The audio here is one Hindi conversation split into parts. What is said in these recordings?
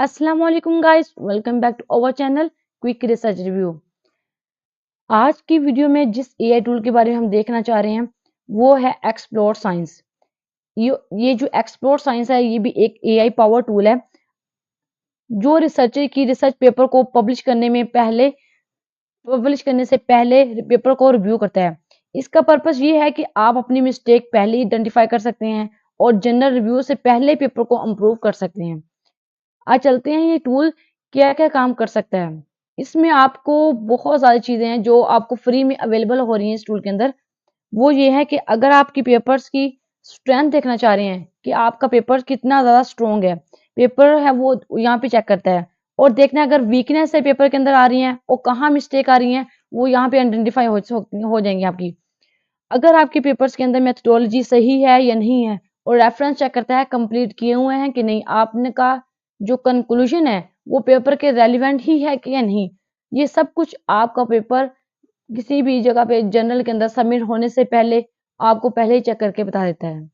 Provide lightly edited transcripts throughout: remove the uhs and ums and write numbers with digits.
अस्सलाम वालेकुम guys, welcome back to our channel quick research review. आज की वीडियो में जिस एआई टूल के बारे में हम देखना चाह रहे हैं वो है एक्सप्लोर साइंस। ये जो एक्सप्लोर साइंस है ये भी एक एआई पावर टूल है जो रिसर्चर की रिसर्च पेपर को पब्लिश करने से पहले पेपर को रिव्यू करता है। इसका पर्पस ये है कि आप अपनी मिस्टेक पहले आइडेंटिफाई कर सकते हैं और जनरल रिव्यू से पहले पेपर को इम्प्रूव कर सकते हैं। आज चलते हैं ये टूल क्या-क्या काम कर सकता है। इसमें आपको बहुत सारी चीज़ें हैं जो आपको फ्री में अवेलेबल हो रही हैं इस टूल के अंदर। वो ये है कि अगर आपकी पेपर्स की स्ट्रेंथ देखना चाह रहे हैं कि आपका पेपर कितना ज़्यादा स्ट्रॉन्ग है, पेपर है वो यहाँ पे चेक करता है और देखना है अगर वीकनेस है पेपर के अंदर आ रही है और कहाँ मिस्टेक आ रही है वो यहाँ पे आइडेंटिफाई हो जाएंगी आपकी। अगर आपके पेपर्स के अंदर मेथोडोलॉजी सही है या नहीं है और रेफरेंस चेक करता है कंप्लीट किए हुए हैं कि नहीं, आपने का जो कंक्लूजन है वो पेपर के रेलिवेंट ही है कि या नहीं। ये सब कुछ आपका पेपर किसी भी जगह पे जर्नल के अंदर सबमिट होने से पहले आपको पहले ही चेक करके बता देता है।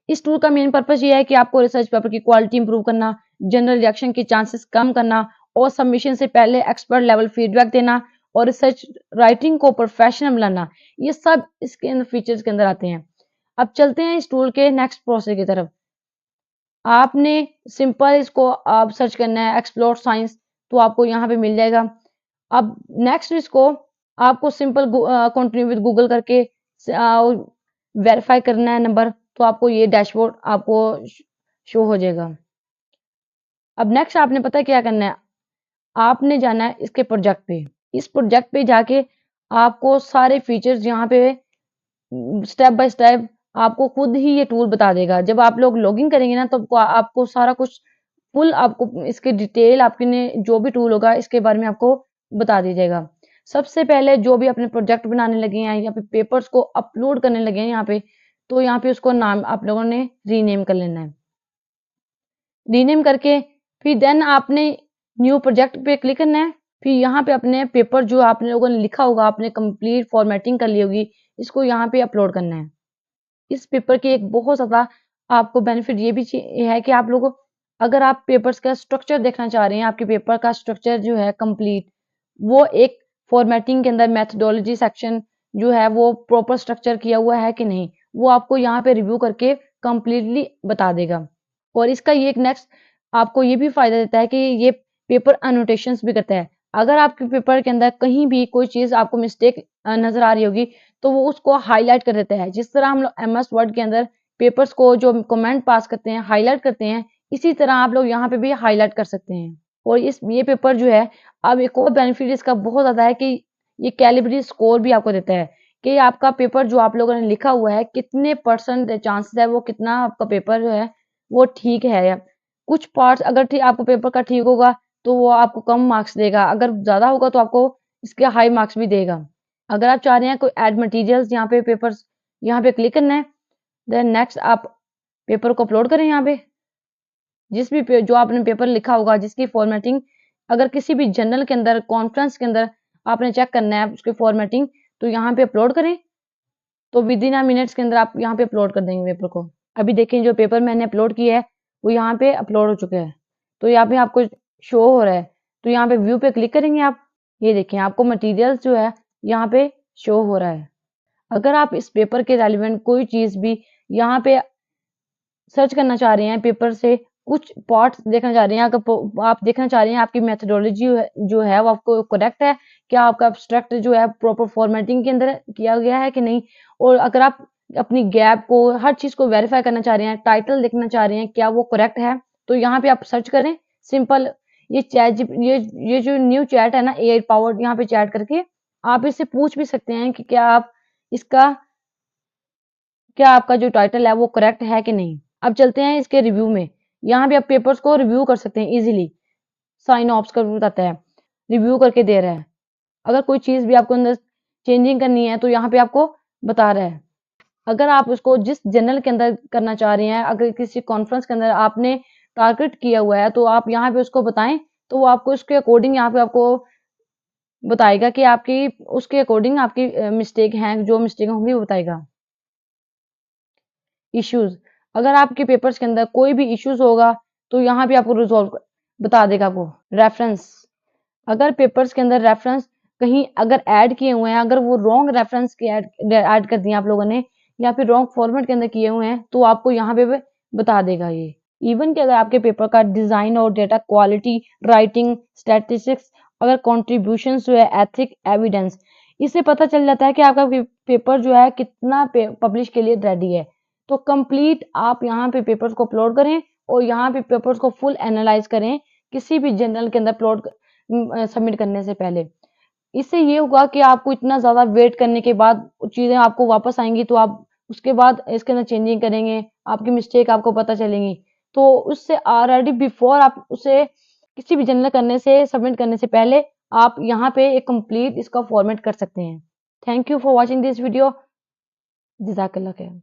इस टूल का मेन पर्पस ये है कि आपको रिसर्च पेपर की क्वालिटी इंप्रूव करना, जनरल रिजेक्शन के चांसेस कम करना और सबमिशन से पहले एक्सपर्ट लेवल फीडबैक देना और रिसर्च राइटिंग को प्रोफेशनल बनाना। ये सब इसके अंदर फीचर्स के अंदर आते हैं। अब चलते हैं इस टूल के नेक्स्ट प्रोसेस की तरफ। आपने सिंपल इसको आप सर्च करना है एक्सप्लोर साइंस, तो आपको यहाँ पे मिल जाएगा। अब नेक्स्ट इसको आपको सिंपल कंटिन्यू विद गूगल करके वेरीफाई करना है नंबर, तो आपको ये डैशबोर्ड आपको शो हो जाएगा। अब नेक्स्ट आपने पता है क्या करना है, आपने जाना है इसके प्रोजेक्ट पे। इस प्रोजेक्ट पे जाके आपको सारे फीचर्स यहाँ पे स्टेप बाय स्टेप आपको खुद ही ये टूल बता देगा। जब आप लोग लॉगिन करेंगे ना तो आपको सारा कुछ फुल आपको इसके डिटेल आपके ने जो भी टूल होगा इसके बारे में आपको बता दीजिएगा। सबसे पहले जो भी अपने प्रोजेक्ट बनाने लगे हैं या फिर पेपर्स को अपलोड करने लगे हैं यहाँ पे, तो यहाँ पे उसको नाम आप लोगों ने रीनेम कर लेना है। रीनेम करके फिर देन आपने न्यू प्रोजेक्ट पे क्लिक करना है। फिर यहाँ पे अपने पेपर जो आपने लोगों ने लिखा होगा, आपने कंप्लीट फॉर्मेटिंग कर ली होगी, इसको यहाँ पे अपलोड करना है। इस पेपर की एक बहुत ज़्यादा आपको बेनिफिट ये भी है कि आप लोग अगर आप पेपर्स का स्ट्रक्चर देखना चाह रहे हैं, आपके पेपर का स्ट्रक्चर जो है कंप्लीट, वो एक फॉर्मेटिंग के अंदर मेथोडोलॉजी सेक्शन जो है वो प्रॉपर स्ट्रक्चर किया हुआ है कि नहीं, वो आपको यहाँ पे रिव्यू करके कंप्लीटली बता देगा। और इसका ये एक नेक्स्ट आपको ये भी फ़ायदा देता है कि ये पेपर एनोटेशंस भी करता है। अगर आपके पेपर के अंदर कहीं भी कोई चीज़ आपको मिस्टेक नज़र आ रही होगी, तो वो उसको हाइलाइट कर देता है। जिस तरह हम लोग एमएस वर्ड के अंदर पेपर्स को जो कमेंट पास करते हैं, हाइलाइट करते हैं, इसी तरह आप लोग यहाँ पे भी हाइलाइट कर सकते हैं। और ये पेपर जो है, अब एक और बेनिफिट इसका बहुत ज़्यादा है कि ये कैलिब्रेटी स्कोर भी आपको देता है कि आपका पेपर जो आप लोगों ने लिखा हुआ है, कितने परसेंट चांसेस है, वो कितना आपका पेपर जो है वो ठीक है। कुछ पार्ट्स अगर आपको पेपर का ठीक होगा तो वो आपको कम मार्क्स देगा, अगर ज़्यादा होगा तो आपको इसके हाई मार्क्स भी देगा। अगर आप चाह रहे हैं कोई ऐड मटेरियल्स यहाँ पे पेपर्स, यहाँ पे क्लिक करना है। देन नेक्स्ट आप पेपर को अपलोड करें यहाँ पे। जिस भी जो आपने पेपर लिखा होगा, जिसकी फॉर्मेटिंग अगर किसी भी जर्नल के अंदर, कॉन्फ्रेंस के अंदर आपने चेक करना है उसकी फॉर्मेटिंग, तो यहाँ पे अपलोड करें। तो विद इन मिनट्स के अंदर आप यहाँ पे अपलोड कर देंगे पेपर को। अभी देखें जो पेपर मैंने अपलोड किया है वो यहाँ पे अपलोड हो चुका है, तो यहाँ पे आपको शो हो रहा है। तो यहाँ पे व्यू पे क्लिक करेंगे आप, ये देखें आपको मटेरियल्स जो है यहाँ पे शो हो रहा है। अगर आप इस पेपर के रेलिवेंट कोई चीज़ भी यहाँ पे सर्च करना चाह रहे हैं, पेपर से कुछ पार्ट्स देखना चाह रहे हैं, अगर आप देखना चाह रहे हैं आपकी मेथोडोलॉजी जो है वो आपको करेक्ट है, क्या आपका एब्स्ट्रैक्ट जो है प्रॉपर फॉर्मेटिंग के अंदर किया गया है कि नहीं, और अगर आप अपनी गैप को, हर चीज़ को वेरीफाई करना चाह रहे हैं, टाइटल देखना चाह रहे हैं क्या वो करेक्ट है, तो यहाँ पे आप सर्च करें सिंपल। ये ये जो न्यू चैट है ना, एआई पावर्ड, यहाँ पे चैट करके आप इससे पूछ भी सकते हैं कि क्या आपका जो टाइटल है वो करेक्ट है कि नहीं। अब चलते हैं इसके रिव्यू में। यहाँ भी आप पेपर्स को रिव्यू कर सकते हैं इजीली। साइन ऑप्स का बताता है, रिव्यू करके दे रहा है। अगर कोई चीज़ भी आपको अंदर चेंजिंग करनी है तो यहाँ पे आपको बता रहा है। अगर आप उसको जिस जर्नल के अंदर करना चाह रहे हैं, अगर किसी कॉन्फ्रेंस के अंदर आपने टारगेट किया हुआ है तो आप यहाँ पे उसको बताएं, तो वो आपको उसके अकॉर्डिंग यहाँ पे आपको बताएगा कि आपकी उसके अकॉर्डिंग आपकी मिस्टेक हैं, जो मिस्टेक होंगी वो बताएगा। इश्यूज, अगर आपके पेपर्स के अंदर कोई भी इश्यूज होगा तो यहाँ पे आपको बता देगा आपको। रेफरेंस, अगर पेपर्स के अंदर रेफरेंस कहीं अगर ऐड किए हुए हैं, अगर वो रॉन्ग रेफरेंस के ऐड कर दिए आप लोगों ने या फिर रॉन्ग फॉर्मेट के अंदर किए हुए हैं, तो आपको यहाँ पे बता देगा ये। इवन कि अगर आपके पेपर का डिजाइन और डेटा क्वालिटी, राइटिंग, स्टैटिस्टिक्स, अगर कॉन्ट्रीब्यूशन जो है, एथिक, एविडेंस, इससे पता चल जाता है कि आपका पेपर जो है कितना पब्लिश के लिए रेडी है। तो कंप्लीट आप यहाँ पे पेपर्स को अपलोड करें और यहाँ पे पेपर्स को फुल एनालाइज करें किसी भी जर्नल के अंदर अपलोड सबमिट करने से पहले। इससे ये होगा कि आपको इतना ज़्यादा वेट करने के बाद चीज़ें आपको वापस आएँगी, तो आप उसके बाद इसके अंदर चेंजिंग करेंगे, आपकी मिस्टेक आपको पता चलेंगी। तो उससे ऑलरेडी बिफोर आप उसे किसी भी जर्नल करने से, सबमिट करने से पहले आप यहाँ पे एक कंप्लीट इसका फॉर्मेट कर सकते हैं। Thank you for watching this video. जज़ाकल्लाह खैर।